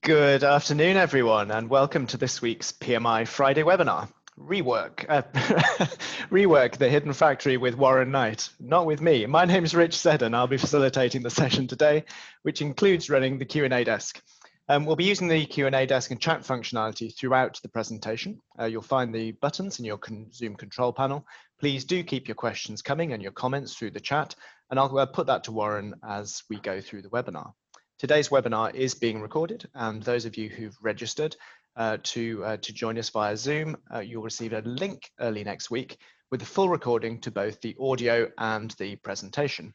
Good afternoon, everyone, and welcome to this week's PMI Friday webinar. Rework, Rework, the hidden factory with Warren Knight. Not with me. My name's Rich Seddon. I'll be facilitating the session today, which includes running the Q&A desk. We'll be using the Q&A desk and chat functionality throughout the presentation. You'll find the buttons in your Zoom control panel. Please do keep your questions coming and your comments through the chat, and I'll put that to Warren as we go through the webinar. Today's webinar is being recorded, and those of you who've registered to join us via Zoom, you'll receive a link early next week with the full recording to both the audio and the presentation.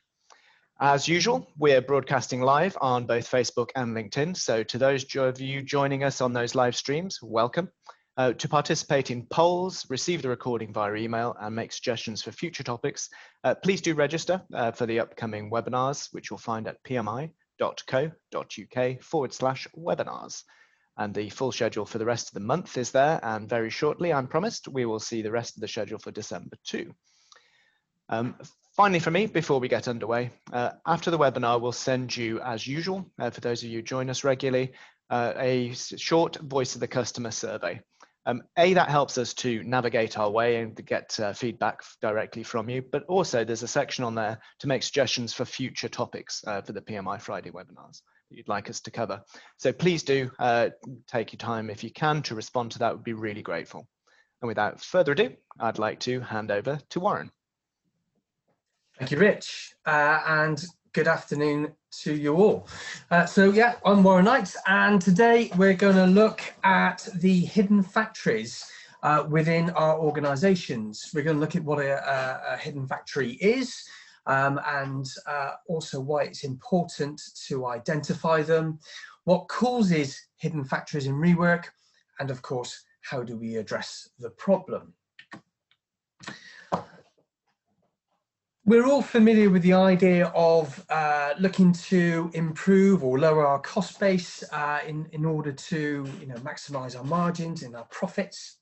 As usual, we're broadcasting live on both Facebook and LinkedIn, so to those of you joining us on those live streams, welcome. To participate in polls, receive the recording via email, and make suggestions for future topics, please do register for the upcoming webinars, which you'll find at pmi.co.uk/webinars. And the full schedule for the rest of the month is there, and very shortly, I'm promised, we will see the rest of the schedule for December too. Finally, for me, before we get underway, after the webinar, we'll send you, as usual, for those of you who join us regularly, a short voice of the customer survey. That helps us to navigate our way and to get feedback directly from you, but also there's a section on there to make suggestions for future topics for the PMI Friday webinars that you'd like us to cover. So please do take your time if you can to respond to that. Would be really grateful. And without further ado, I'd like to hand over to Warren. Thank you, Rich, and good afternoon to you all. I'm Warren Knight, and today we're going to look at the hidden factories within our organisations. We're going to look at what a hidden factory is, and also why it's important to identify them, what causes hidden factories in rework, and of course, how do we address the problem. We're all familiar with the idea of looking to improve or lower our cost base in order to maximise our margins and our profits.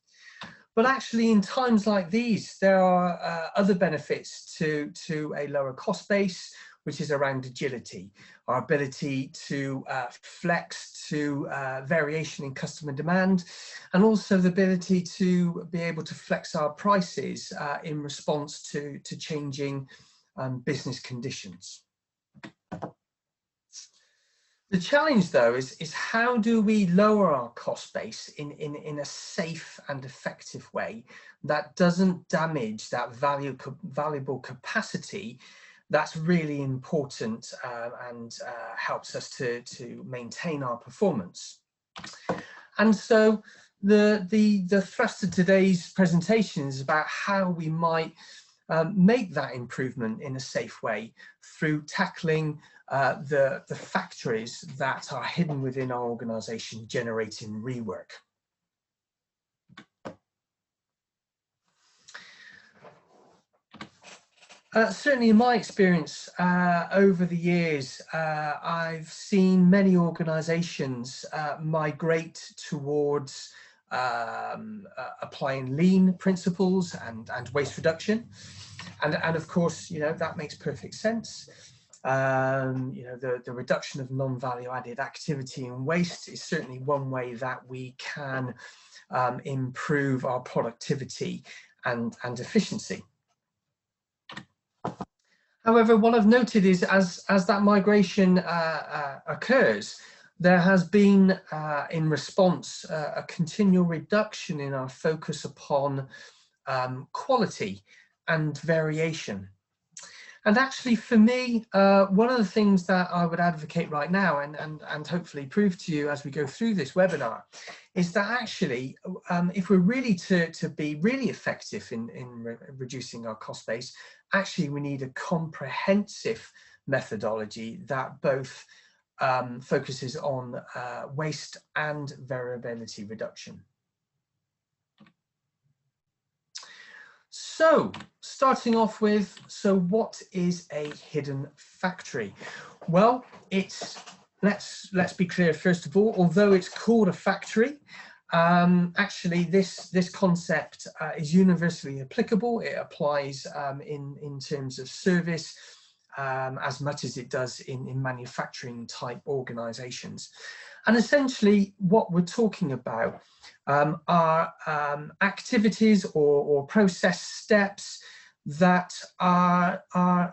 But actually, in times like these, there are other benefits to a lower cost base, which is around agility, our ability to flex to variation in customer demand, and also the ability to be able to flex our prices in response to changing business conditions. The challenge, though, is how do we lower our cost base in a safe and effective way that doesn't damage that valuable capacity that's really important and helps us to maintain our performance. And so the thrust of today's presentation is about how we might make that improvement in a safe way through tackling the factories that are hidden within our organisation generating rework. Certainly in my experience over the years, I've seen many organisations migrate towards applying lean principles and waste reduction. And of course, that makes perfect sense. The reduction of non-value added activity and waste is certainly one way that we can improve our productivity and efficiency. However, what I've noted is as that migration occurs, there has been, in response, a continual reduction in our focus upon quality and variation. And actually, for me, one of the things that I would advocate right now and hopefully prove to you as we go through this webinar is that actually, if we're really to be really effective in reducing our cost base, actually we need a comprehensive methodology that both focuses on waste and variability reduction. So, starting off with, so what is a hidden factory? Well, let's be clear first of all, although it's called a factory, actually this concept is universally applicable. It applies in terms of service as much as it does in manufacturing type organizations. And essentially what we're talking about are activities or process steps that are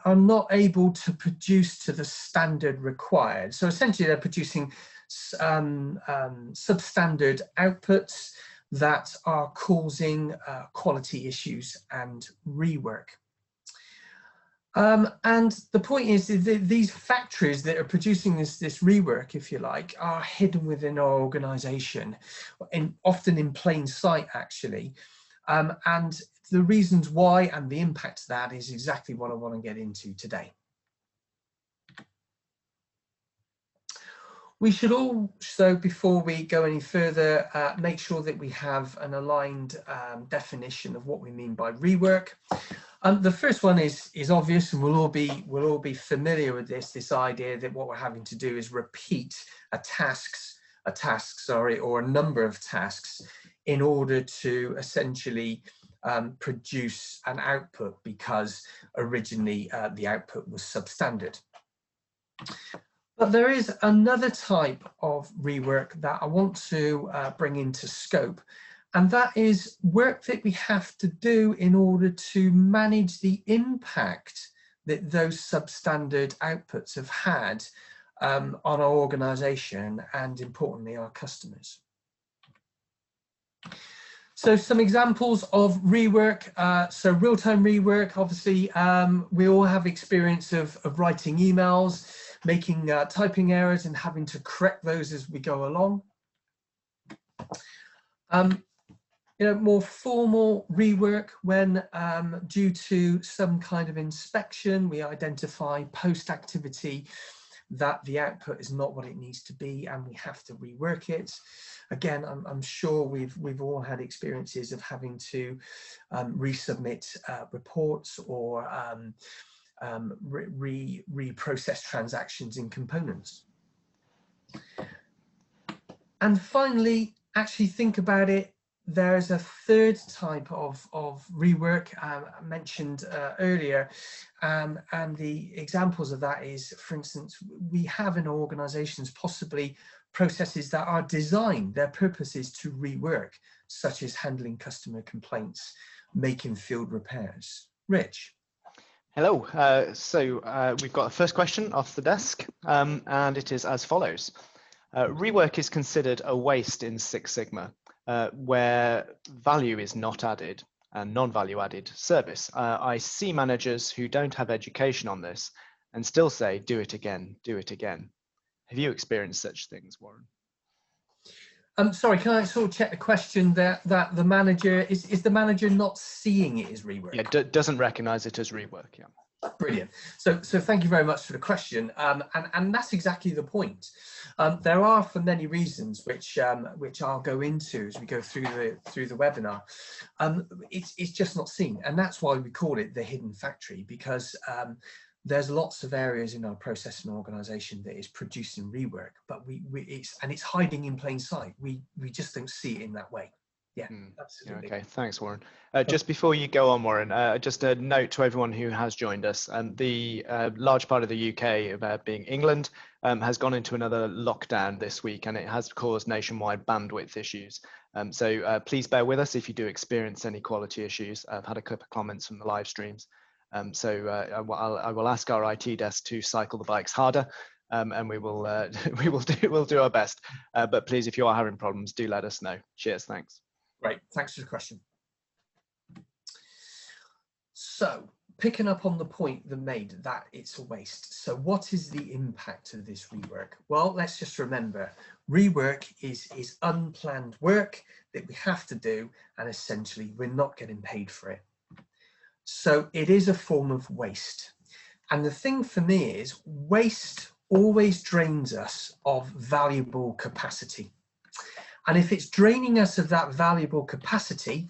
not able to produce to the standard required. So essentially they're producing substandard outputs that are causing quality issues and rework. And the point is that these factories that are producing this rework, if you like, are hidden within our organization, often in plain sight, actually. And the reasons why and the impact of that is exactly what I want to get into today. We should also, before we go any further, make sure that we have an aligned definition of what we mean by rework. The first one is obvious, and we'll all be familiar with this idea that what we're having to do is repeat a task, or a number of tasks in order to essentially produce an output, because originally the output was substandard. But there is another type of rework that I want to bring into scope, and that is work that we have to do in order to manage the impact that those substandard outputs have had on our organization and, importantly, our customers. So some examples of rework. So real-time rework, obviously, we all have experience of writing emails, making typing errors and having to correct those as we go along. You know, more formal rework when due to some kind of inspection, we identify post-activity that the output is not what it needs to be and we have to rework it. Again, I'm sure we've all had experiences of having to resubmit reports or reprocess transactions in components. And finally, actually think about it. There's a third type of rework mentioned earlier, and the examples of that is, for instance, we have in organizations possibly processes that are designed, their purpose is to rework, such as handling customer complaints, making field repairs. Rich. Hello. We've got a first question off the desk, and it is as follows. Rework is considered a waste in Six Sigma, where value is not added and non-value added service. I see managers who don't have education on this and still say, do it again, do it again. Have you experienced such things, Warren? Sorry, can I sort of check the question that the manager, is the manager not seeing it as rework? Yeah, doesn't recognize it as rework, yeah. Brilliant. So thank you very much for the question, and that's exactly the point. There are, for many reasons, which I'll go into as we go through the webinar. It's just not seen, and that's why we call it the hidden factory, because there's lots of areas in our process and organization that is producing rework, but it's hiding in plain sight. We just don't see it in that way. Yeah, absolutely. Okay, thanks, Warren. Just before you go on, Warren, just a note to everyone who has joined us. The large part of the UK, being England, has gone into another lockdown this week, and it has caused nationwide bandwidth issues. So please bear with us if you do experience any quality issues. I've had a couple of comments from the live streams. I will ask our IT desk to cycle the bikes harder, and we will we'll do our best. But please, if you are having problems, do let us know. Cheers, thanks. Great, thanks for the question. So, picking up on the point that made that it's a waste. So what is the impact of this rework? Well, let's just remember, rework is unplanned work that we have to do, and essentially we're not getting paid for it. So it is a form of waste. And the thing for me is, waste always drains us of valuable capacity. And if it's draining us of that valuable capacity,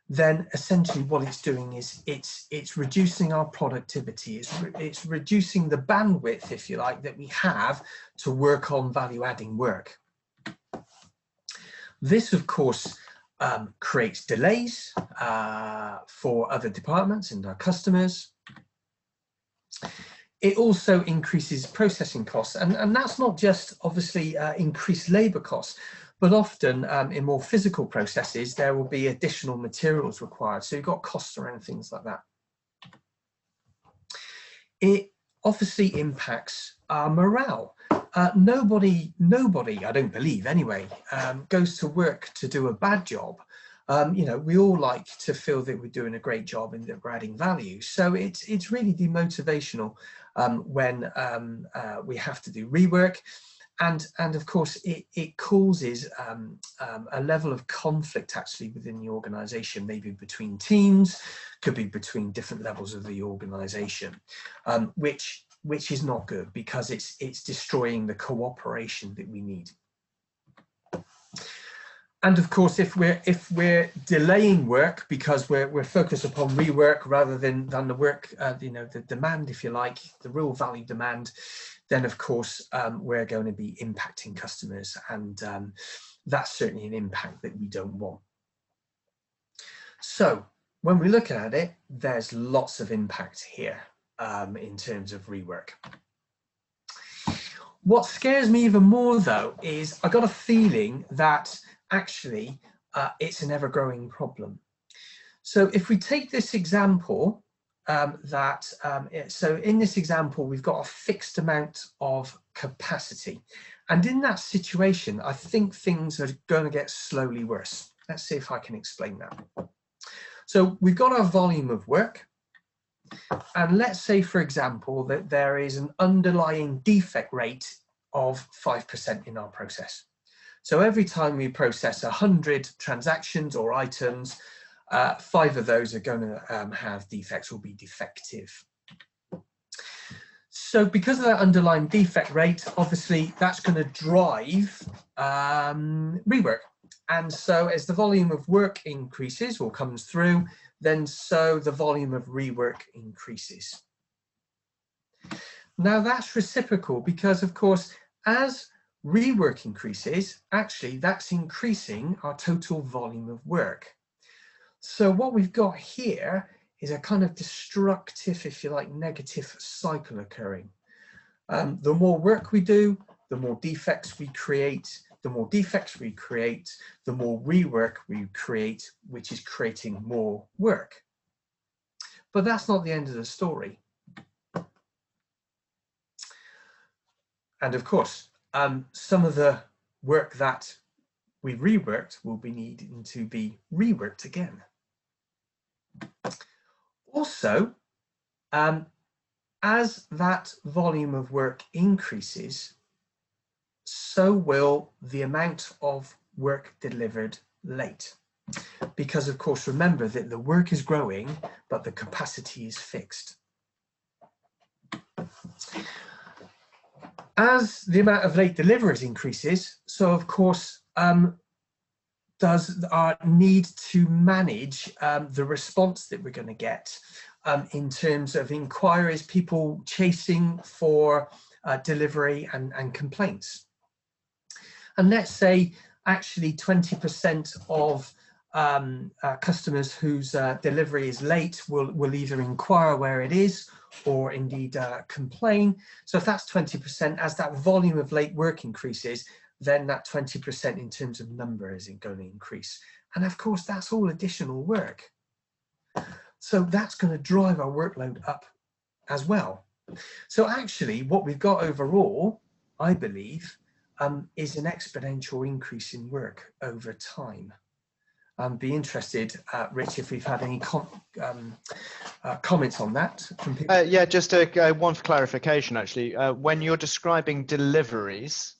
then essentially what it's doing is it's reducing our productivity. It's reducing the bandwidth, if you like, that we have to work on value-adding work. This, of course, creates delays for other departments and our customers. it also increases processing costs, and that's not just obviously increased labor costs, but often in more physical processes, there will be additional materials required. So you've got costs around things like that. It obviously impacts our morale. Nobody, I don't believe anyway, goes to work to do a bad job. You know, we all like to feel that we're doing a great job and that we're adding value. So it's really demotivational when we have to do rework. And of course, it causes a level of conflict actually within the organization, maybe between teams, could be between different levels of the organization, which is not good, because it's destroying the cooperation that we need. And of course, if we're delaying work because we're focused upon rework rather than the work, you know, the demand, if you like, the real value demand, then of course we're going to be impacting customers, and that's certainly an impact that we don't want. So when we look at it, there's lots of impact here in terms of rework. What scares me even more though is I got a feeling that actually it's an ever-growing problem. So if we take this example, so in this example we've got a fixed amount of capacity, and in that situation I think things are going to get slowly worse. Let's see if I can explain that. So we've got our volume of work, and let's say for example that there is an underlying defect rate of 5% in our process. So every time we process 100 transactions or items, 5 of those are going to have defects or be defective. So because of that underlying defect rate, obviously that's going to drive rework. And so as the volume of work increases or comes through, then so the volume of rework increases. Now that's reciprocal, because of course, as rework increases, actually that's increasing our total volume of work. So what we've got here is a kind of destructive, if you like, negative cycle occurring. The more work we do, the more defects we create. The more defects we create, the more rework we create, which is creating more work. But that's not the end of the story. And of course, some of the work that we've reworked will be needing to be reworked again. Also, as that volume of work increases, so will the amount of work delivered late. Because of course, remember that the work is growing, but the capacity is fixed. As the amount of late deliveries increases, so of course does our need to manage the response that we're going to get in terms of inquiries, people chasing for delivery and complaints. And let's say actually 20% of customers whose delivery is late will either inquire where it is or indeed complain. So if that's 20%, as that volume of late work increases, then that 20% in terms of number isn't going to increase. And of course, that's all additional work. So that's going to drive our workload up as well. So actually, what we've got overall, I believe, is an exponential increase in work over time. Be interested, Rich, if we've had any comments on that from people. Yeah, just one for clarification, actually. When you're describing deliveries,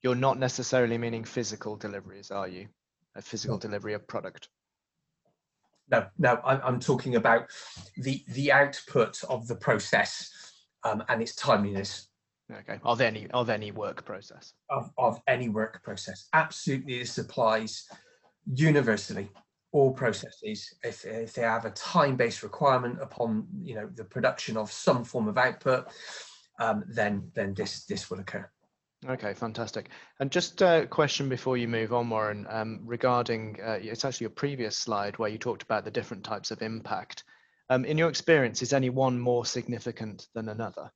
you're not necessarily meaning physical deliveries, are you? A physical delivery of product? No, I'm talking about the output of the process and its timeliness. Okay, of any work process. Of any work process. Absolutely, this applies universally. All processes, if they have a time-based requirement upon the production of some form of output, then this will occur. Okay, fantastic. And just a question before you move on, Warren, regarding it's actually your previous slide where you talked about the different types of impact. In your experience, is any one more significant than another?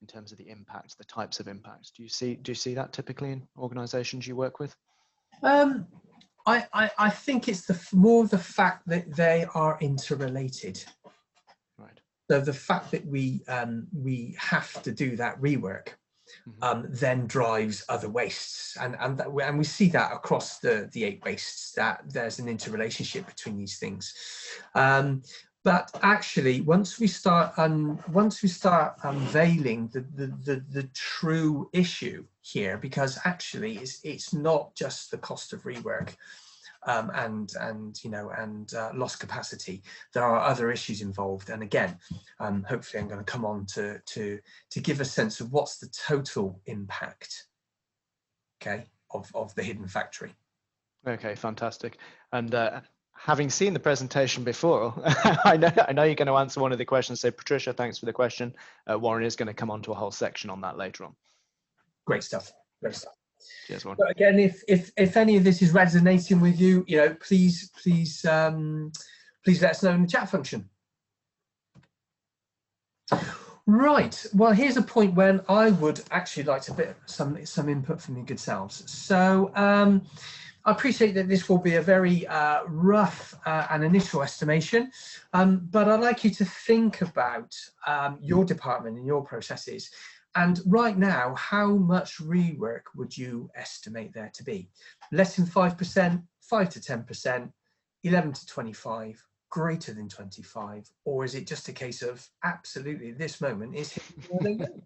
in terms of the impact, the types of impact? Do you see that typically in organizations you work with? I think it's more the fact that they are interrelated. Right. So the fact that we have to do that rework then drives other wastes, and we see that across the 8 wastes, that there's an interrelationship between these things. But actually, once we start unveiling the true issue here, because actually it's not just the cost of rework and lost capacity. There are other issues involved, and again, hopefully I'm going to come on to give a sense of what's the total impact, okay, of the hidden factory. Okay, fantastic. And having seen the presentation before, I know you're going to answer one of the questions. So Patricia, thanks for the question. Warren is going to come on to a whole section on that later on. Great stuff. Great stuff. Cheers, Warren. But again, if any of this is resonating with you, please let us know in the chat function. Right. Well, here's a point when I would actually like to get some input from your good selves. So I appreciate that this will be a very rough and initial estimation, but I'd like you to think about your department and your processes. And right now, how much rework would you estimate there to be? Less than 5%, 5 to 10%, 11 to 25, greater than 25, or is it just a case of absolutely this moment is more than good?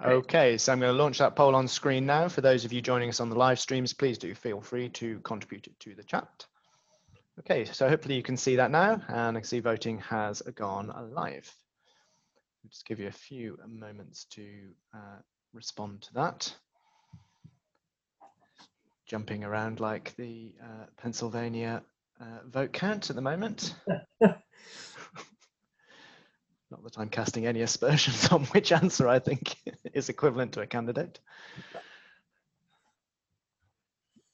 Okay, so I'm going to launch that poll on screen now. For those of you joining us on the live streams, please do feel free to contribute it to the chat. Okay, so hopefully you can see that now, and I can see voting has gone live. I'll just give you a few moments to respond to that. Jumping around like the Pennsylvania vote count at the moment. Not that I'm casting any aspersions on which answer I think is equivalent to a candidate.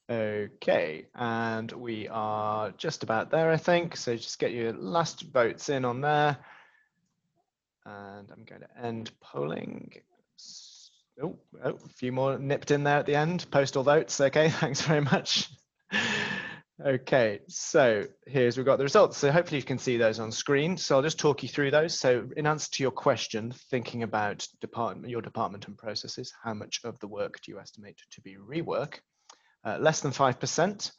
Okay, and we are just about there, I think. So just get your last votes in on there. And I'm going to end polling. Oh, a few more nipped in there at the end. Postal votes. Okay, thanks very much. Okay, so we've got the results. So hopefully you can see those on screen. So I'll just talk you through those. So in answer to your question, thinking about your department and processes, how much of the work do you estimate to be rework? Less than 5%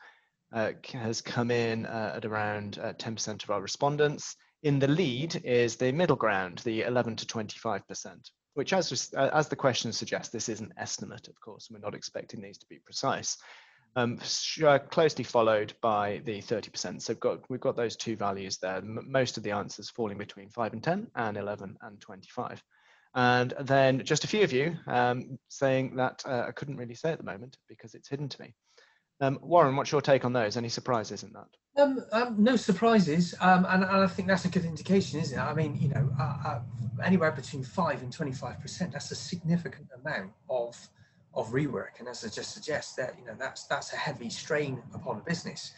has come in at around 10% of our respondents. In the lead is the middle ground, the 11 to 25%, which as the question suggests, this is an estimate, of course. We're not expecting these to be precise. Closely followed by the 30%. So we've got those two values there. Most of the answers falling between 5 and 10 and 11 and 25. And then just a few of you saying that I couldn't really say at the moment because it's hidden to me. Warren, what's your take on those? Any surprises in that? No surprises, and I think that's a good indication, isn't it? I mean, anywhere between 5 and 25%, that's a significant amount of rework, and as I just suggest, that that's a heavy strain upon a business.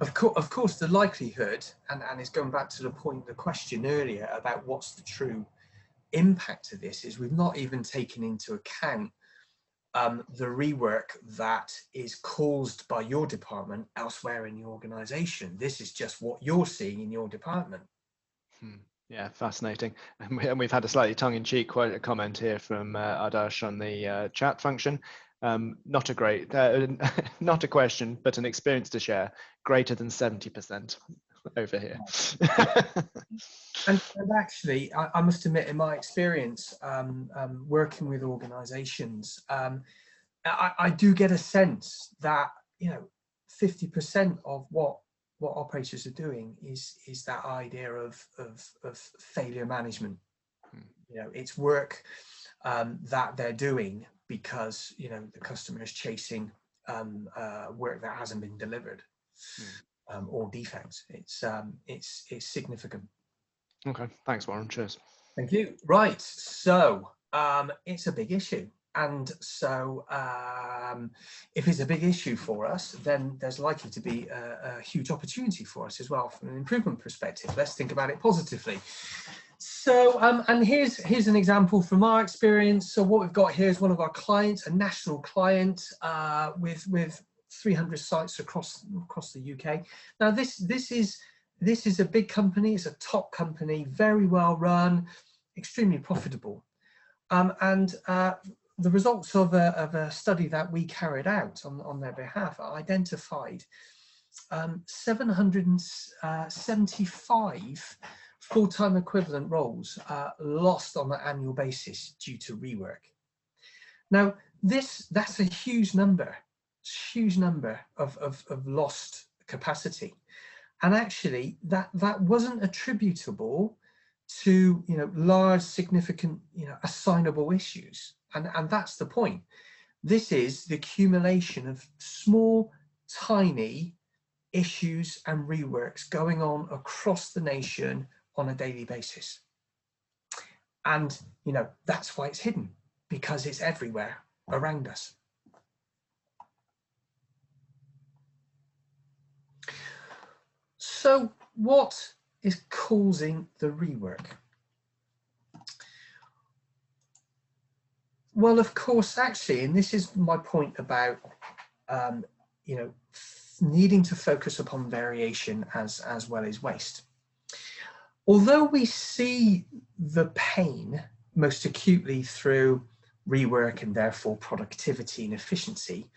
Of course, the likelihood, and it's going back to the point, the question earlier about what's the true impact of this, is we've not even taken into account the rework that is caused by your department elsewhere in the organization. This is just what you're seeing in your department. Yeah, fascinating. And we've had a slightly tongue-in-cheek comment here from Adarsh on the chat function. Not a question, but an experience to share. Greater than 70% over here. And actually, I must admit, in my experience working with organizations, I do get a sense that 50% of what operators are doing is that idea of failure management. It's work that they're doing because the customer is chasing work that hasn't been delivered. Or defects. It's significant. Okay, thanks, Warren. Cheers. Thank you. Right, so it's a big issue, and so if it's a big issue for us, then there's likely to be a huge opportunity for us as well from an improvement perspective. Let's think about it positively. So, and here's an example from our experience. So what we've got here is one of our clients, a national client with 300 sites across the UK. Now, this is a big company. It's a top company, very well run, extremely profitable. And the results of a study that we carried out on their behalf identified 775 full-time equivalent roles lost on an annual basis due to rework. Now, that's a huge number of lost capacity, and actually that wasn't attributable to large, significant assignable issues, and that's the point. This is the accumulation of small, tiny issues and reworks going on across the nation on a daily basis. And that's why it's hidden, because it's everywhere around us. So what is causing the rework? Well, of course, actually, and this is my point about needing to focus upon variation as well as waste. Although we see the pain most acutely through rework and therefore productivity and efficiency,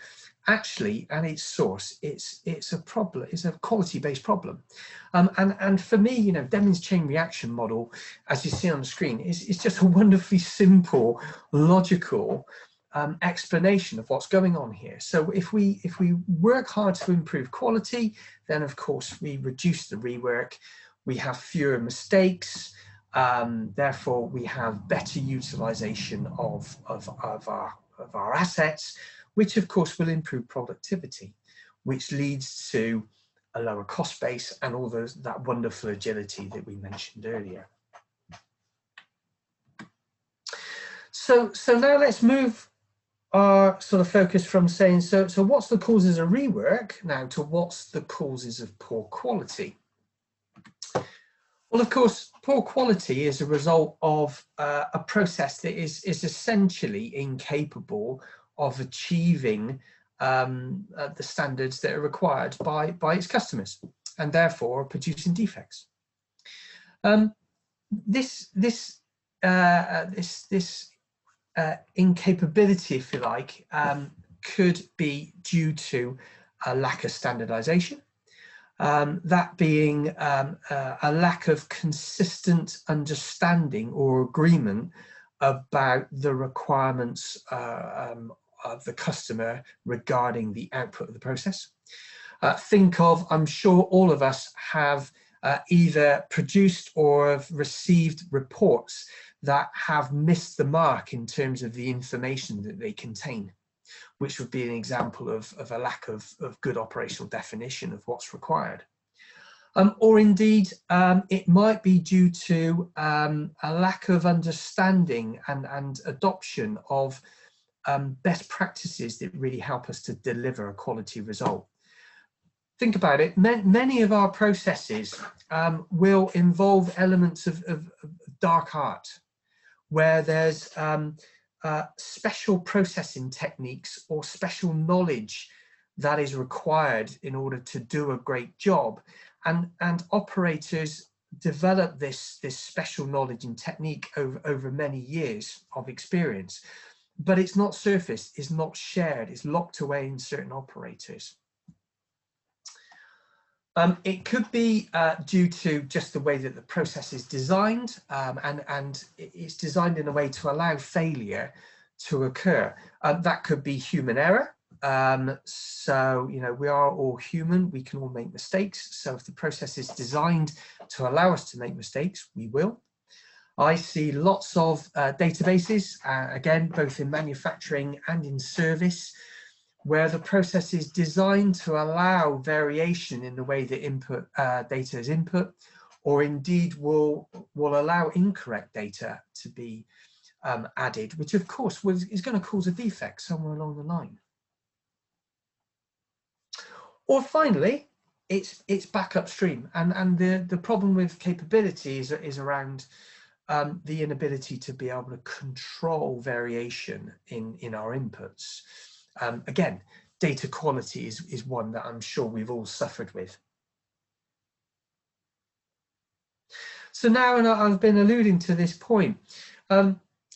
actually at its source it's a problem, it's a quality-based problem. And for me, Deming's chain reaction model, as you see on the screen, is just a wonderfully simple, logical explanation of what's going on here. So if we work hard to improve quality, then of course we reduce the rework, we have fewer mistakes, therefore we have better utilization of our assets, which of course will improve productivity, which leads to a lower cost base and all that wonderful agility that we mentioned earlier. So now let's move our sort of focus from saying, so what's the causes of rework now to what's the causes of poor quality? Well, of course, poor quality is a result of a process that is essentially incapable of achieving the standards that are required by its customers, and therefore producing defects. This incapability, if you like, could be due to a lack of standardization. That being a lack of consistent understanding or agreement about the requirements of the customer regarding the output of the process. Think of, I'm sure all of us have either produced or have received reports that have missed the mark in terms of the information that they contain, which would be an example of a lack of good operational definition of what's required. Or indeed, it might be due to a lack of understanding and adoption of best practices that really help us to deliver a quality result. Think about it, many of our processes will involve elements of dark art, where there's special processing techniques or special knowledge that is required in order to do a great job, and operators develop this special knowledge and technique over many years of experience, but it's not surfaced, it's not shared, it's locked away in certain operators. It could be due to just the way that the process is designed, and it's designed in a way to allow failure to occur. That could be human error. So, we are all human, we can all make mistakes. So if the process is designed to allow us to make mistakes, we will. I see lots of databases, again, both in manufacturing and in service, where the process is designed to allow variation in the way that input data is input, or indeed will allow incorrect data to be added, which of course is going to cause a defect somewhere along the line. Or finally, it's back upstream, and the problem with capability is around the inability to be able to control variation in our inputs. Again, data quality is one that I'm sure we've all suffered with. So now, and I've been alluding to this point,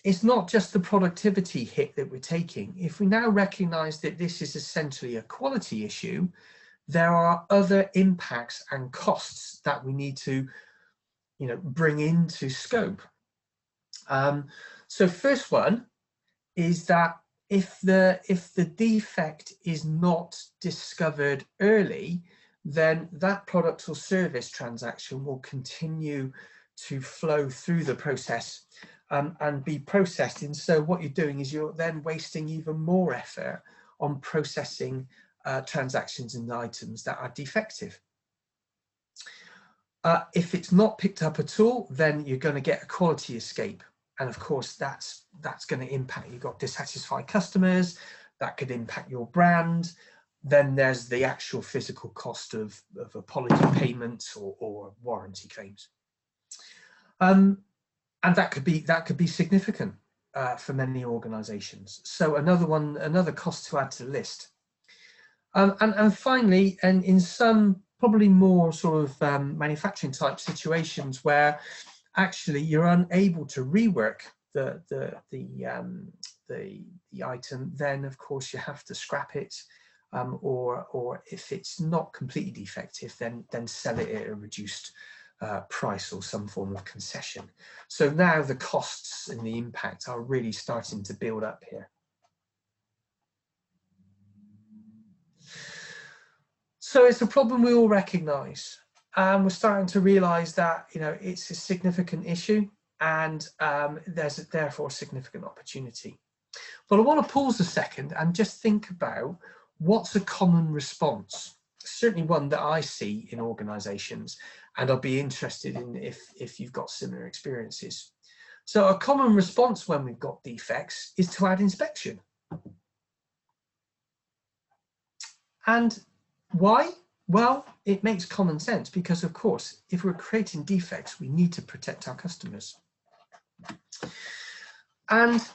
it's not just the productivity hit that we're taking. If we now recognize that this is essentially a quality issue, there are other impacts and costs that we need to, bring into scope. So first one is that if the defect is not discovered early, then that product or service transaction will continue to flow through the process and be processed. And so what you're doing is you're then wasting even more effort on processing transactions and items that are defective. If it's not picked up at all, then you're going to get a quality escape. And of course, that's going to impact. You've got dissatisfied customers, that could impact your brand. Then there's the actual physical cost of apology payments or warranty claims. And that could be significant for many organizations. So another cost to add to the list. And finally, and in some probably more sort of manufacturing type situations where actually you're unable to rework the item, then of course you have to scrap it, or if it's not completely defective, then sell it at a reduced price or some form of concession. So now the costs and the impact are really starting to build up here. So it's a problem we all recognize, and we're starting to realize that it's a significant issue, and there's therefore a significant opportunity. But I want to pause a second and just think about what's a common response, certainly one that I see in organizations, and I'll be interested in if you've got similar experiences. So a common response when we've got defects is to add inspection. And why? Well, it makes common sense because, of course, if we're creating defects, we need to protect our customers. And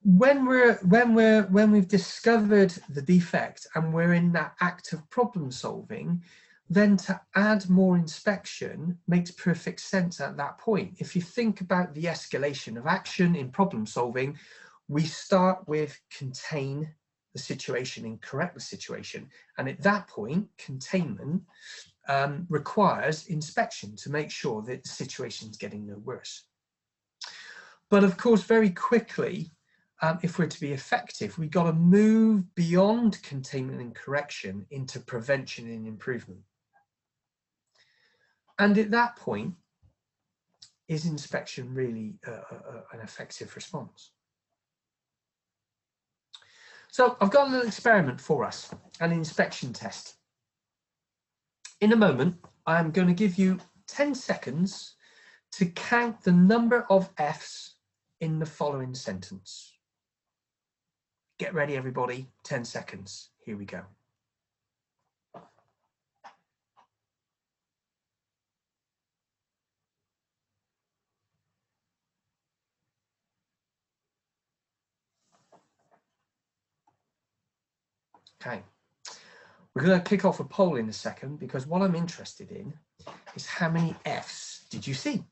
when we've discovered the defect and we're in that act of problem solving, then to add more inspection makes perfect sense at that point. If you think about the escalation of action in problem solving, we start with contain the situation and correct the situation. And at that point, containment requires inspection to make sure that the situation is getting no worse. But of course, very quickly, if we're to be effective, we've got to move beyond containment and correction into prevention and improvement. And at that point, is inspection really an effective response? So I've got a little experiment for us, an inspection test. In a moment, I'm going to give you 10 seconds to count the number of Fs in the following sentence. Get ready, everybody. 10 seconds. Here we go. Okay. We're going to kick off a poll in a second because what I'm interested in is how many Fs did you see?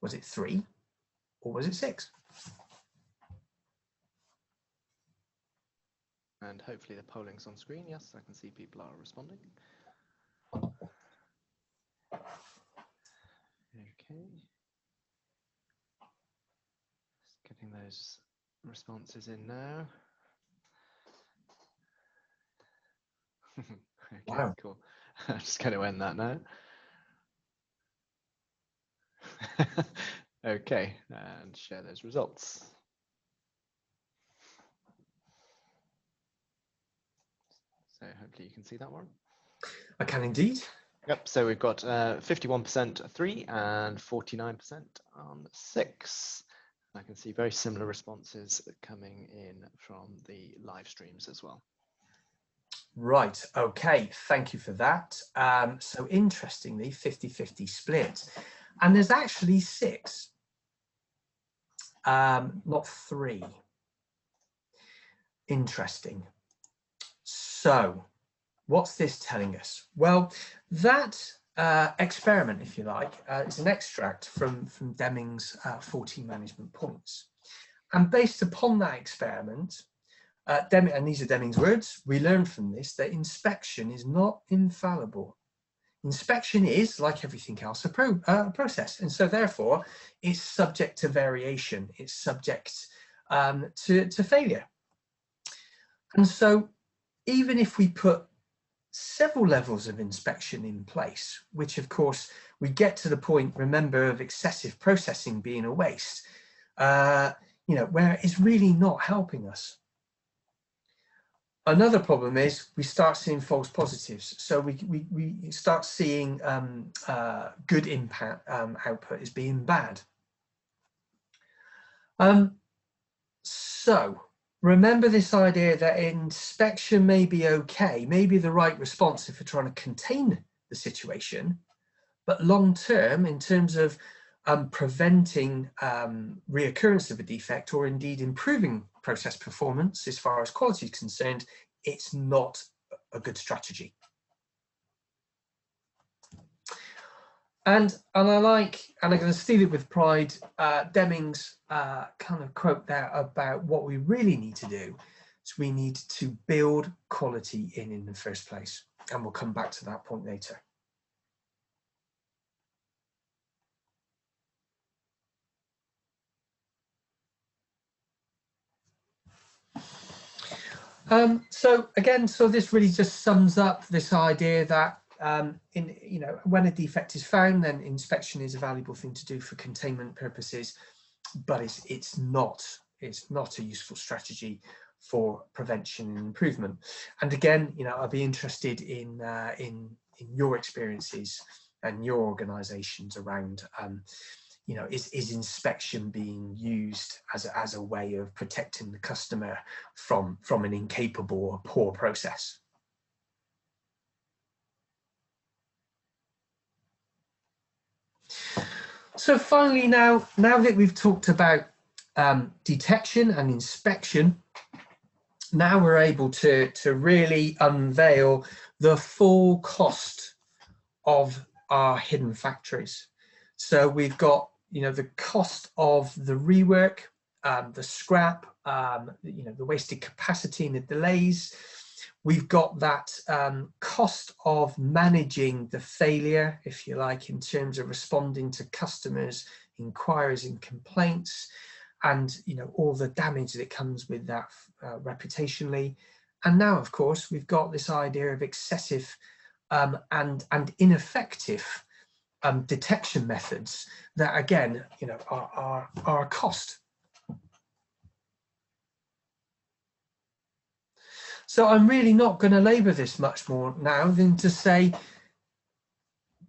Was it 3 or was it 6? And hopefully the polling's on screen. Yes, I can see people are responding. Okay. Just getting those responses in now. Okay, wow. Cool. I'm just going to end that now. Okay, and share those results. So hopefully you can see that one. I can indeed. Yep, so we've got 51% 3 and 49% on 6. I can see very similar responses coming in from the live streams as well. Right, okay, thank you for that. So interestingly, 50-50 split. And there's actually 6, not 3. Interesting. So what's this telling us? Well, that experiment, if you like, is an extract from Deming's 14 management points. And based upon that experiment, and these are Deming's words, we learn from this that inspection is not infallible. Inspection is, like everything else, a process, and so therefore it's subject to variation, it's subject to failure. And so even if we put several levels of inspection in place, which of course we get to the point, remember, of excessive processing being a waste, you know, where it's really not helping us. Another problem is we start seeing false positives. So we start seeing good impact output as being bad. So remember this idea that inspection may be okay, may be the right response if we're trying to contain the situation, but long term, in terms of preventing reoccurrence of a defect, or indeed improving process performance as far as quality is concerned, it's not a good strategy. And I'm going to steal it with pride, Deming's kind of quote there about what we really need to do. So we need to build quality in the first place. And we'll come back to that point later. So again, so this really just sums up this idea that when a defect is found, then inspection is a valuable thing to do for containment purposes, but it's not a useful strategy for prevention and improvement. And again, you know, I'll be interested in your experiences and your organizations around you know, is inspection being used as a way of protecting the customer from an incapable or poor process? So finally, now that we've talked about detection and inspection, now we're able to really unveil the full cost of our hidden factories. So we've got, you know, the cost of the rework, the scrap, you know, the wasted capacity and the delays. We've got that cost of managing the failure, if you like, in terms of responding to customers' inquiries and complaints, and, you know, all the damage that comes with that reputationally. And now, of course, we've got this idea of excessive and ineffective detection methods that, again, you know, are a cost. So I'm really not going to labour this much more now than to say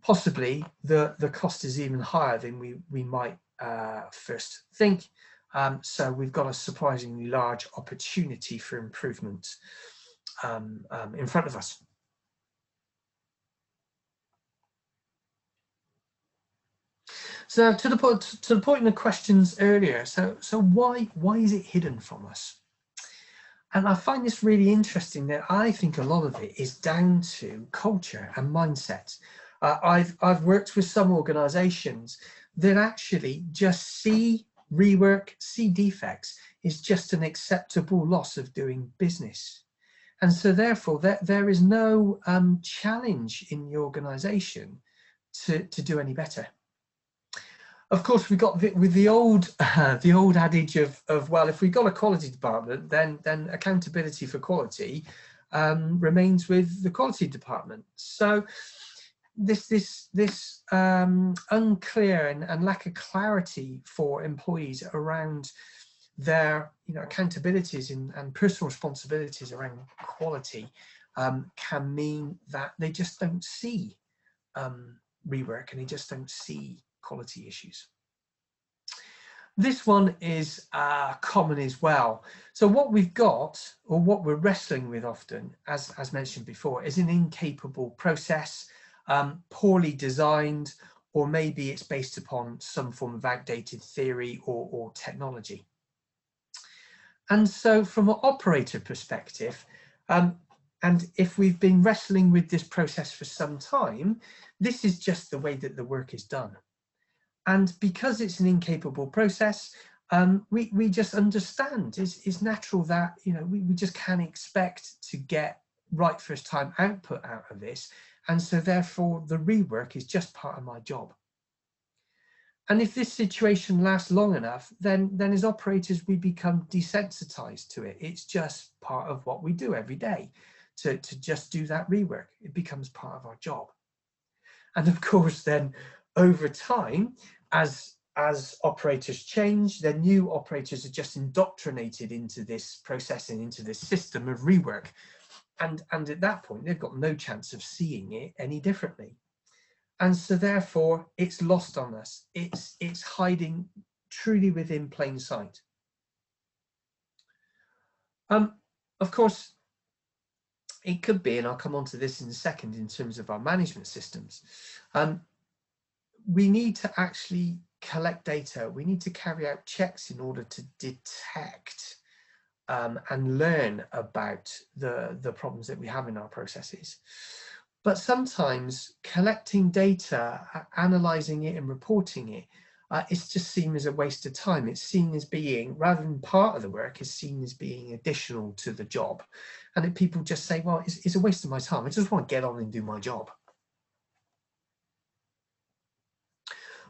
possibly the cost is even higher than we might first think. So we've got a surprisingly large opportunity for improvement in front of us. So to the point in the questions earlier, so why is it hidden from us? And I find this really interesting, that I think a lot of it is down to culture and mindset. I've worked with some organizations that actually just see rework, see defects is just an acceptable loss of doing business. And so therefore there is no challenge in the organization to do any better. Of course, we got with the old adage of well, if we've got a quality department, then accountability for quality remains with the quality department. So this unclear and lack of clarity for employees around their, you know, accountabilities and personal responsibilities around quality can mean that they just don't see rework, and they just don't see quality issues. This one is common as well. So what we've got, or what we're wrestling with often, as mentioned before, is an incapable process, poorly designed, or maybe it's based upon some form of outdated theory or technology. And so from an operator perspective, and if we've been wrestling with this process for some time, this is just the way that the work is done. And because it's an incapable process, we just understand it's natural that, you know, we just can't expect to get right first time output out of this. And so therefore the rework is just part of my job. And if this situation lasts long enough, then as operators, we become desensitized to it. It's just part of what we do every day to just do that rework. It becomes part of our job. And of course, then over time, as operators change, then new operators are just indoctrinated into this process and into this system of rework. And at that point, they've got no chance of seeing it any differently. And so therefore, it's lost on us. It's hiding truly within plain sight. Of course, it could be, and I'll come on to this in a second in terms of our management systems. We need to actually collect data. We need to carry out checks in order to detect and learn about the problems that we have in our processes. But sometimes collecting data, analysing it and reporting it, it's just seen as a waste of time. It's seen as being, rather than part of the work, it's seen as being additional to the job. And then people just say, well, it's a waste of my time. I just want to get on and do my job.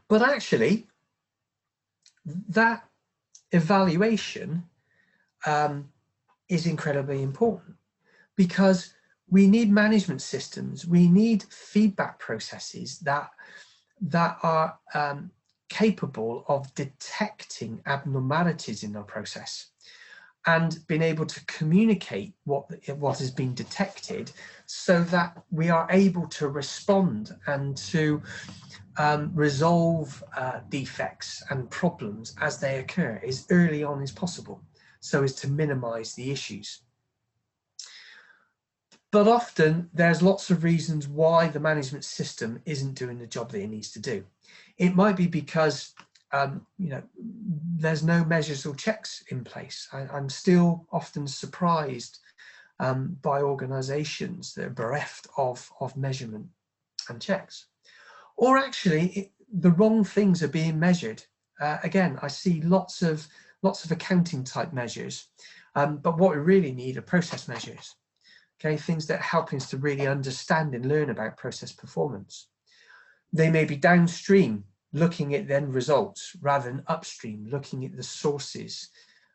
But actually, that evaluation is incredibly important, because we need management systems, we need feedback processes that are capable of detecting abnormalities in our process and being able to communicate what has been detected, so that we are able to respond and to resolve defects and problems as they occur as early on as possible, so as to minimize the issues. But often there's lots of reasons why the management system isn't doing the job that it needs to do. It might be because you know, there's no measures or checks in place. I'm still often surprised by organizations that are bereft of measurement and checks. Or actually the wrong things are being measured. Again, I see lots of accounting type measures, but what we really need are process measures. Okay, things that help us to really understand and learn about process performance. They may be downstream, looking at the end results, rather than upstream, looking at the sources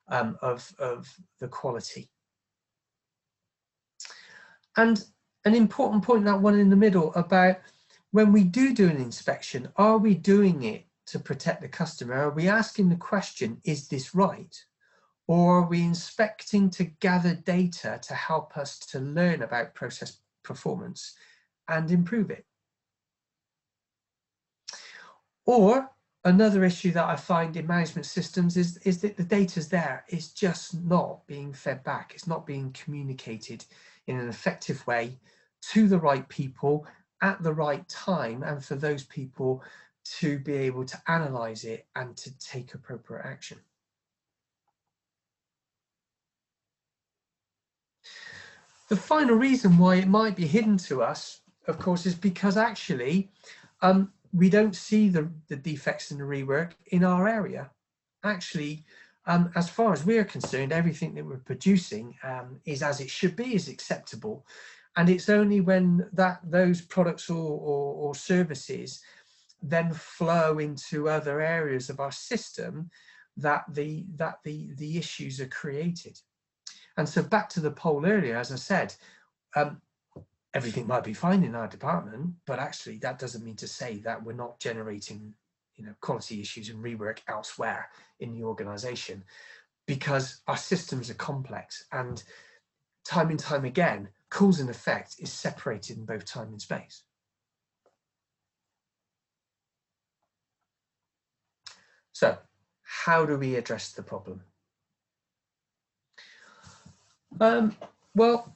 of the quality. And an important point, that one in the middle, about when we do an inspection, are we doing it to protect the customer? Are we asking the question, is this right? Or are we inspecting to gather data to help us to learn about process performance and improve it? Or another issue that I find in management systems is that the data's there, it's just not being fed back, it's not being communicated in an effective way to the right people at the right time, and for those people to be able to analyse it and to take appropriate action. The final reason why it might be hidden to us, of course, is because actually we don't see the defects in the rework in our area. Actually, as far as we're concerned, everything that we're producing is as it should be, is acceptable. And it's only when those products or services then flow into other areas of our system that the issues are created. And so back to the poll earlier, as I said, everything might be fine in our department, but actually that doesn't mean to say that we're not generating, you know, quality issues and rework elsewhere in the organization, because our systems are complex, and time and time again, cause and effect is separated in both time and space. So how do we address the problem? Well,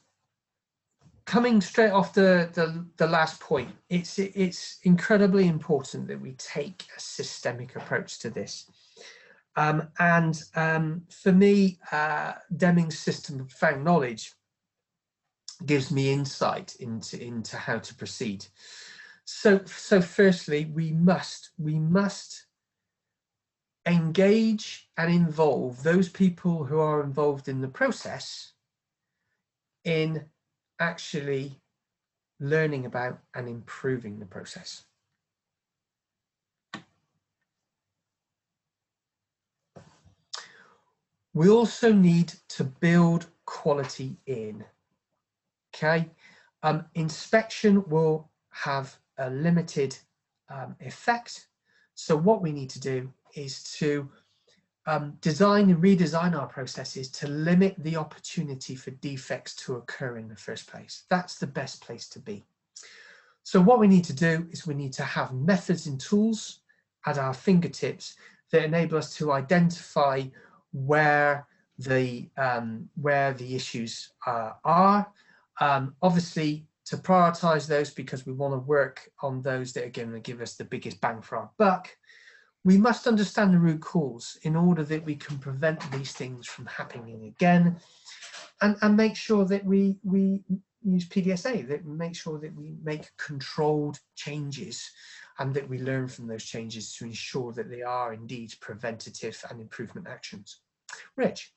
coming straight off the last point, it's incredibly important that we take a systemic approach to this. For me, Deming's system of profound knowledge gives me insight into how to proceed. So firstly, we must engage and involve those people who are involved in the process in actually learning about and improving the process. We also need to build quality in. Okay, inspection will have a limited effect. So what we need to do is to design and redesign our processes to limit the opportunity for defects to occur in the first place. That's the best place to be. So what we need to do is we need to have methods and tools at our fingertips that enable us to identify where the issues are. Obviously, to prioritize those because we want to work on those that are going to give us the biggest bang for our buck. We must understand the root cause in order that we can prevent these things from happening again, and make sure that we use PDSA, that make sure that we make controlled changes and that we learn from those changes to ensure that they are indeed preventative and improvement actions. Rich.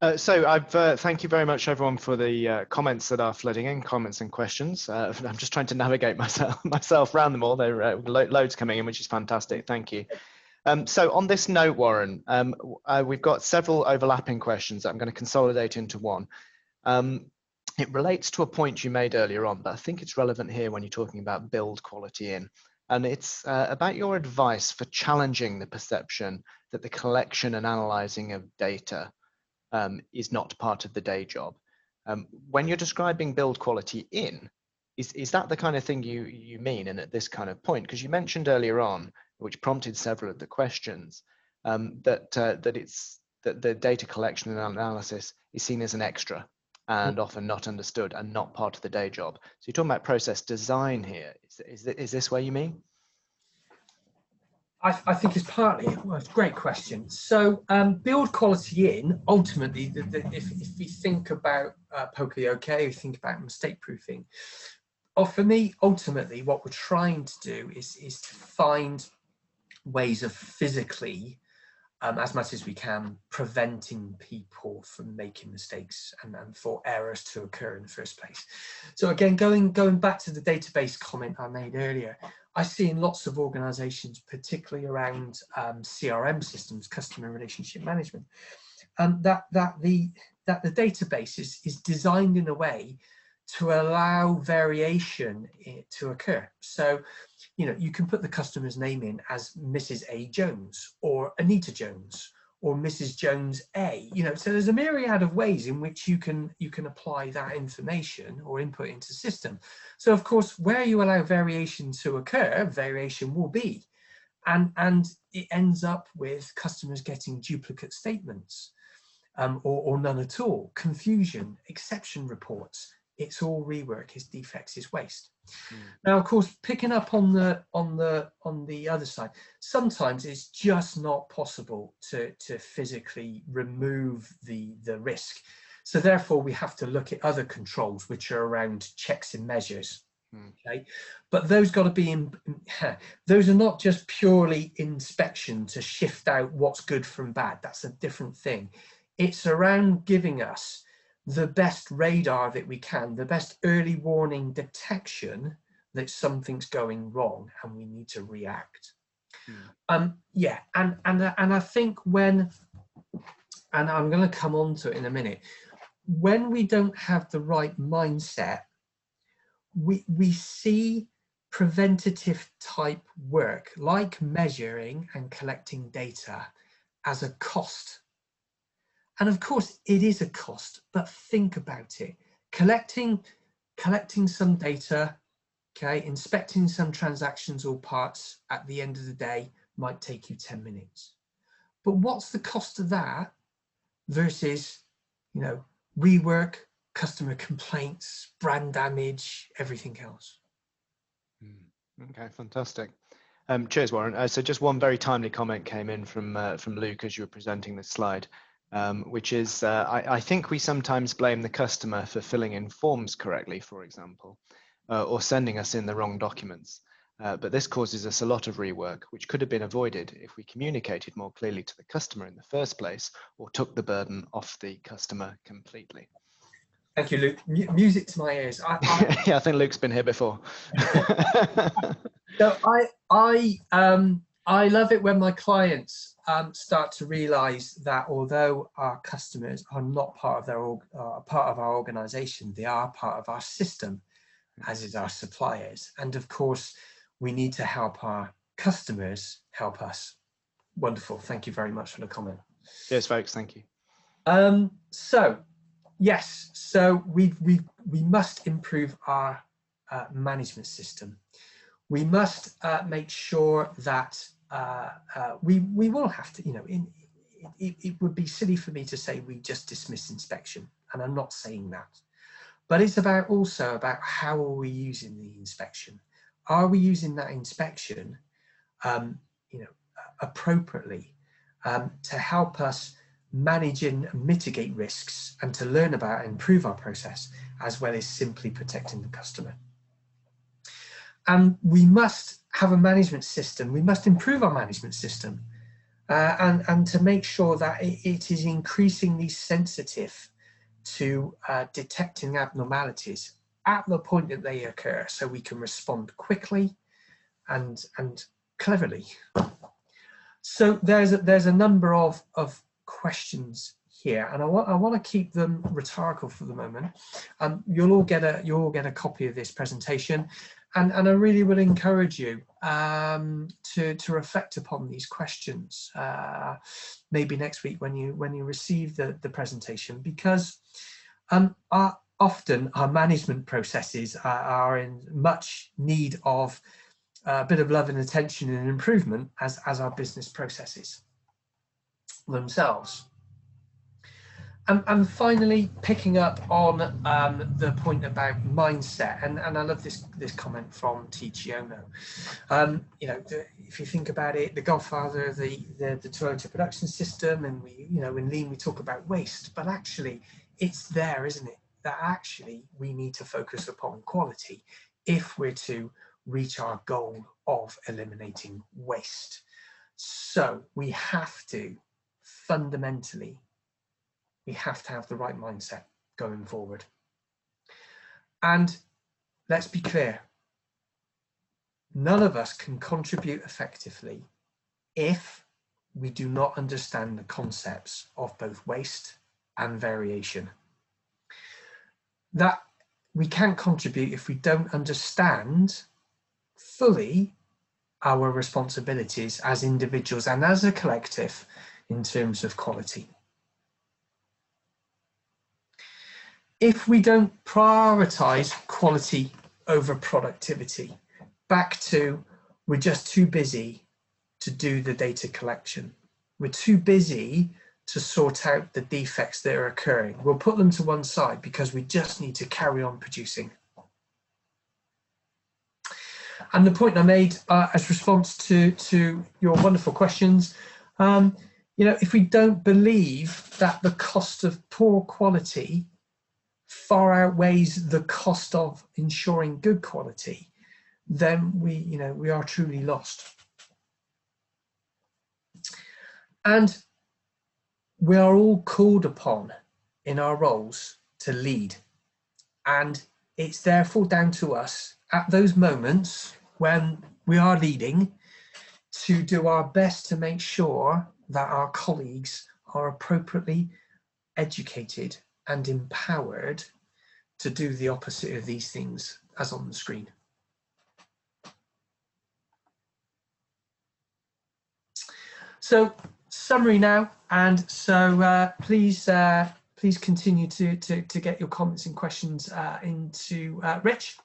Thank you very much, everyone, for the comments that are flooding in, comments and questions. I'm just trying to navigate myself around them all. There are loads coming in, which is fantastic. Thank you. So on this note, Warren, we've got several overlapping questions that I'm going to consolidate into one. It relates to a point you made earlier on, but I think it's relevant here when you're talking about build quality in. And it's about your advice for challenging the perception that the collection and analyzing of data is not part of the day job. When you're describing build quality in, is that the kind of thing you mean? And at this kind of point, because you mentioned earlier on, which prompted several of the questions, that the data collection and analysis is seen as an extra and often not understood and not part of the day job. So you're talking about process design here. Is this what you mean? I think it's partly, well, it's a great question. So build quality in, ultimately, if we think about POCA-OK, we think about mistake proofing, or for me, ultimately, what we're trying to do is to find ways of physically, as much as we can, preventing people from making mistakes and for errors to occur in the first place. So again, going back to the database comment I made earlier, I see in lots of organizations, particularly around CRM systems, customer relationship management, that the database is designed in a way to allow variation to occur. So, you know, you can put the customer's name in as Mrs. A. Jones or Anita Jones or Mrs. Jones A. You know, so there's a myriad of ways in which you can apply that information or input into the system. So of course, where you allow variation to occur, variation will be, and it ends up with customers getting duplicate statements or none at all, confusion, exception reports. It's all rework, it's defects, it's waste. Now, of course, picking up on the other side, sometimes it's just not possible to physically remove the risk. So therefore, we have to look at other controls, which are around checks and measures. Okay, but those got to be those are not just purely inspection to shift out what's good from bad. That's a different thing. It's around giving us the best radar that we can, the best early warning detection that something's going wrong and we need to react. Yeah, and I think when, and I'm going to come on to it in a minute, when we don't have the right mindset, we see preventative type work like measuring and collecting data as a cost. And of course it is a cost, but think about it. Collecting some data, okay, inspecting some transactions or parts at the end of the day might take you 10 minutes. But what's the cost of that versus, you know, rework, customer complaints, brand damage, everything else. Okay, fantastic. Cheers, Warren. So just one very timely comment came in from Luke as you were presenting this slide, which is, I think we sometimes blame the customer for filling in forms correctly, for example, or sending us in the wrong documents. But this causes us a lot of rework, which could have been avoided if we communicated more clearly to the customer in the first place, or took the burden off the customer completely. Thank you, Luke. Music to my ears. Yeah, I think Luke's been here before. So I love it when my clients start to realise that although our customers are not part of our organisation, they are part of our system, as is our suppliers. And of course, we need to help our customers help us. Wonderful. Thank you very much for the comment. Cheers, folks. Thank you. So yes, so we must improve our management system. We must make sure that we will have to, you know, it would be silly for me to say we just dismiss inspection, and I'm not saying that. But it's also about how are we using the inspection? Are we using that inspection, appropriately to help us manage and mitigate risks and to learn about and improve our process, as well as simply protecting the customer? And we must have a management system. We must improve our management system and to make sure that it is increasingly sensitive to detecting abnormalities at the point that they occur, so we can respond quickly and cleverly. So there's a number of questions here, and I want to keep them rhetorical for the moment. You'll all get a copy of this presentation, and I really would encourage you to reflect upon these questions maybe next week when you receive the presentation, because often our management processes are in much need of a bit of love and attention and improvement as our business processes themselves. And finally, picking up on the point about mindset, and I love this comment from Ticciono. If you think about it, the godfather of the Toyota production system, and in Lean we talk about waste, but actually it's there, isn't it? That actually we need to focus upon quality if we're to reach our goal of eliminating waste. So we have to fundamentally, we have to have the right mindset going forward. And let's be clear, none of us can contribute effectively if we do not understand the concepts of both waste and variation. That we can't contribute if we don't understand fully our responsibilities as individuals and as a collective in terms of quality. If we don't prioritize quality over productivity, back to we're just too busy to do the data collection. We're too busy to sort out the defects that are occurring. We'll put them to one side because we just need to carry on producing. And the point I made as response to your wonderful questions, if we don't believe that the cost of poor quality far outweighs the cost of ensuring good quality, then we are truly lost. And we are all called upon in our roles to lead, and it's therefore down to us at those moments when we are leading to do our best to make sure that our colleagues are appropriately educated and empowered to do the opposite of these things as on the screen. So summary now, and so please continue to get your comments and questions into Rich.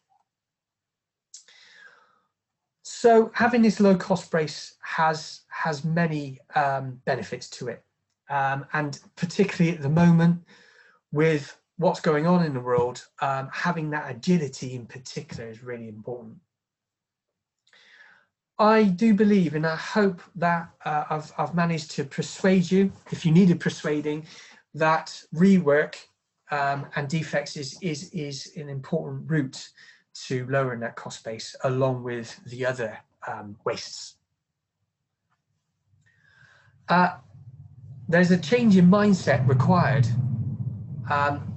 So having this low cost base has many benefits to it, and particularly at the moment with what's going on in the world, having that agility in particular is really important. I do believe, and I hope that I've managed to persuade you, if you needed persuading, that rework and defects is an important route to lowering that cost base, along with the other wastes. There's a change in mindset required,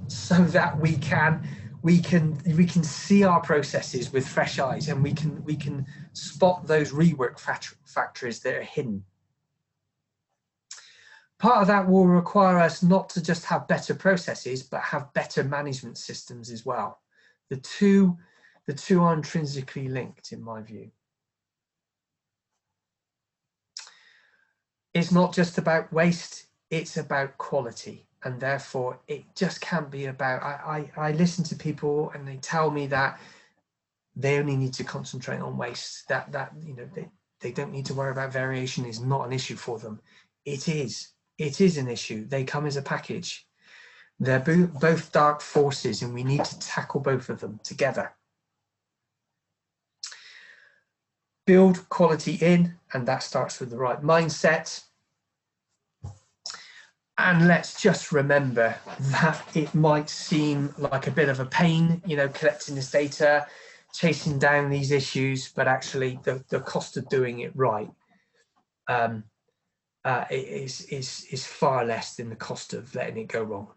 so that we can see our processes with fresh eyes, and we can spot those rework factories that are hidden. Part of that will require us not to just have better processes, but have better management systems as well. The two are intrinsically linked, in my view. It's not just about waste, it's about quality. And therefore it just can't be about, I listen to people and they tell me that they only need to concentrate on waste, that you know, they don't need to worry about variation, is not an issue for them. It is an issue. They come as a package. They're both dark forces, and we need to tackle both of them together. Build quality in, and that starts with the right mindset. And let's just remember that it might seem like a bit of a pain, you know, collecting this data, chasing down these issues, but actually the cost of doing it right is far less than the cost of letting it go wrong.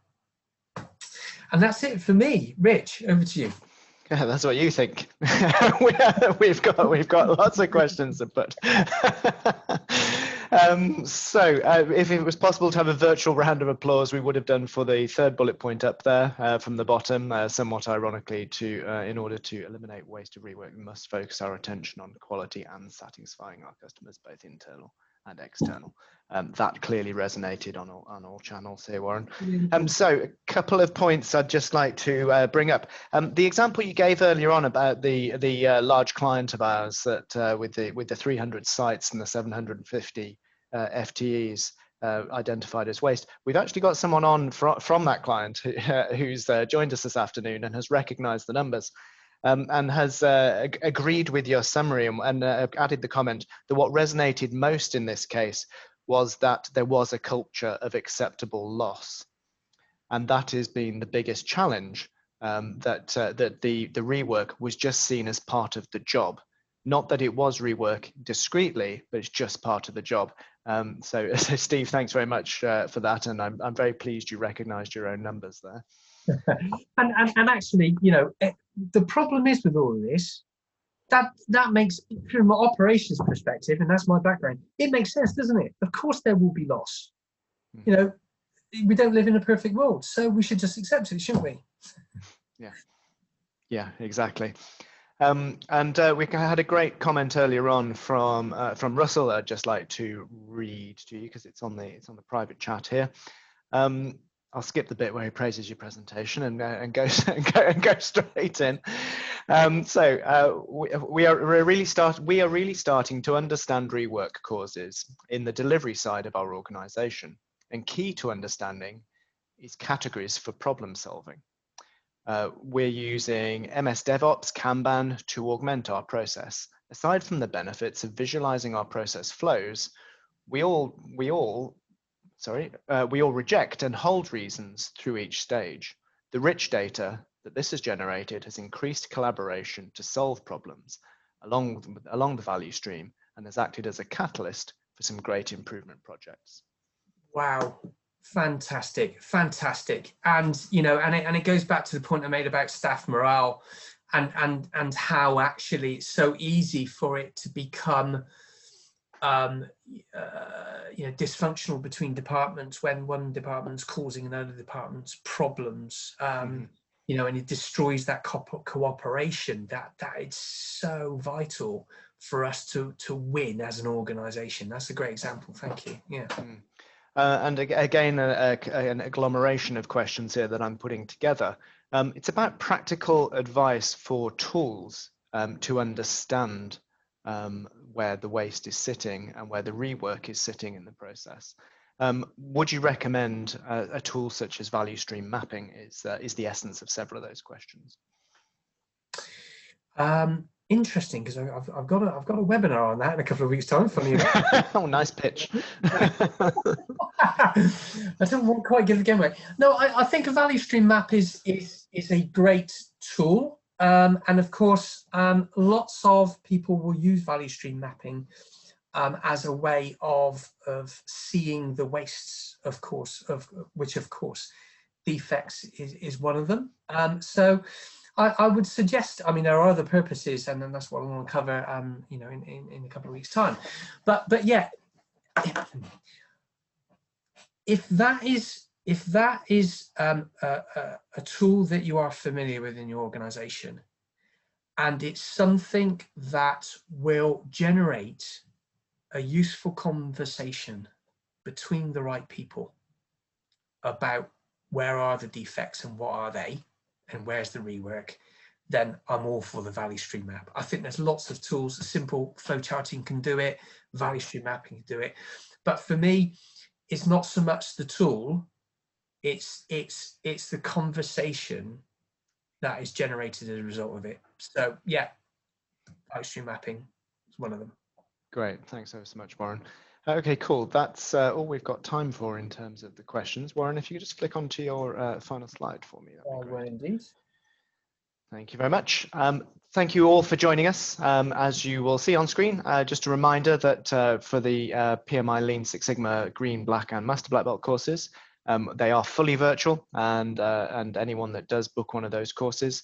And that's it for me. Rich, over to you. Yeah, that's what you think. we've got lots of questions to put. So if it was possible to have a virtual round of applause, we would have done for the third bullet point up there from the bottom, somewhat ironically, in order to eliminate waste of rework, we must focus our attention on quality and satisfying our customers, both internal and external. That clearly resonated on all channels here, Warren. So a couple of points I'd just like to bring up. The example you gave earlier on about the large client of ours that with the 300 sites and the 750 FTEs identified as waste. We've actually got someone on from that client who's joined us this afternoon and has recognized the numbers. And has agreed with your summary and added the comment that what resonated most in this case was that there was a culture of acceptable loss. And that has been the biggest challenge, that the rework was just seen as part of the job. Not that it was rework discreetly, but it's just part of the job. So Steve, thanks very much for that. And I'm very pleased you recognized your own numbers there. and actually, you know, the problem is with all of this, that makes, from an operations perspective, and that's my background, it makes sense, doesn't it? Of course there will be loss. You know, we don't live in a perfect world, so we should just accept it, shouldn't we? Yeah, exactly. And we had a great comment earlier on from Russell. I'd just like to read to you because it's on the private chat here. I'll skip the bit where he praises your presentation and go straight in. We are really starting to understand rework causes in the delivery side of our organization. And key to understanding is categories for problem solving. We're using MS DevOps, Kanban to augment our process. Aside from the benefits of visualizing our process flows, we all reject and hold reasons through each stage. The rich data that this has generated has increased collaboration to solve problems along the value stream and has acted as a catalyst for some great improvement projects. Wow, fantastic, fantastic. And you know, and it goes back to the point I made about staff morale and how actually it's so easy for it to become you know, dysfunctional between departments when one department's causing another department's problems, you know, and it destroys that cooperation that it's so vital for us to win as an organization. That's a great example. Thank you. Yeah. And again, an agglomeration of questions here that I'm putting together. It's about practical advice for tools to understand where the waste is sitting and where the rework is sitting in the process. Would you recommend a tool such as value stream mapping is the essence of several of those questions? Interesting, because I've got a webinar on that in a couple of weeks' time. Funny enough. Oh, nice pitch. I don't quite give the game away. No, I think a value stream map is a great tool, and of course, lots of people will use value stream mapping as a way of seeing the wastes, of course, which of course defects is one of them. So I would suggest, I mean, there are other purposes, and then that's what I want to cover, you know, in a couple of weeks' time. But yeah, if that is a tool that you are familiar with in your organization, and it's something that will generate a useful conversation between the right people about where are the defects and what are they, and where's the rework, then I'm all for the value stream map. I think there's lots of tools. Simple flowcharting can do it, value stream mapping can do it. But for me, it's not so much the tool, it's the conversation that is generated as a result of it. So yeah, value stream mapping is one of them. Great, thanks ever so much, Warren. Okay, cool. That's all we've got time for in terms of the questions. Warren, if you could just flick onto your final slide for me. That'd be great. Indeed. Thank you very much. Thank you all for joining us. As you will see on screen, just a reminder that for the PMI Lean Six Sigma Green, Black and Master Black Belt courses, they are fully virtual, and anyone that does book one of those courses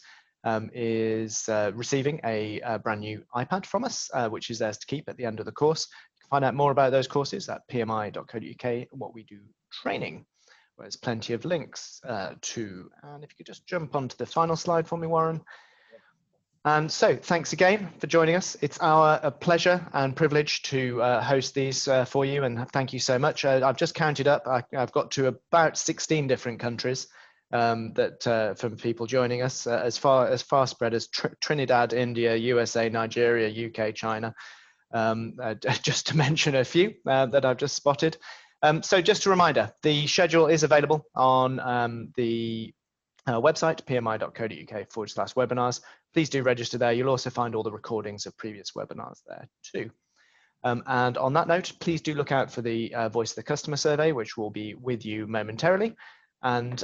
is receiving a brand new iPad from us, which is theirs to keep at the end of the course. You can find out more about those courses at pmi.co.uk, what we do training, where there's plenty of links to. And if you could just jump onto the final slide for me, Warren. And so thanks again for joining us. It's our pleasure and privilege to host these for you, and thank you so much. I've just counted up. I've got to about 16 different countries that from people joining us, as far spread as Trinidad, India, USA, Nigeria, UK, China, just to mention a few that I've just spotted. So just a reminder, the schedule is available on the website, pmi.co.uk/webinars. Please do register there. You'll also find all the recordings of previous webinars there too. And on that note, please do look out for the Voice of the Customer survey, which will be with you momentarily. And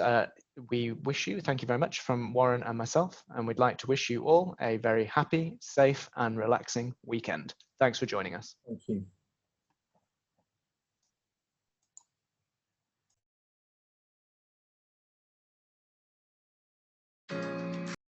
we wish you, thank you very much from Warren and myself, and we'd like to wish you all a very happy, safe and relaxing weekend. Thanks for joining us. Thank you.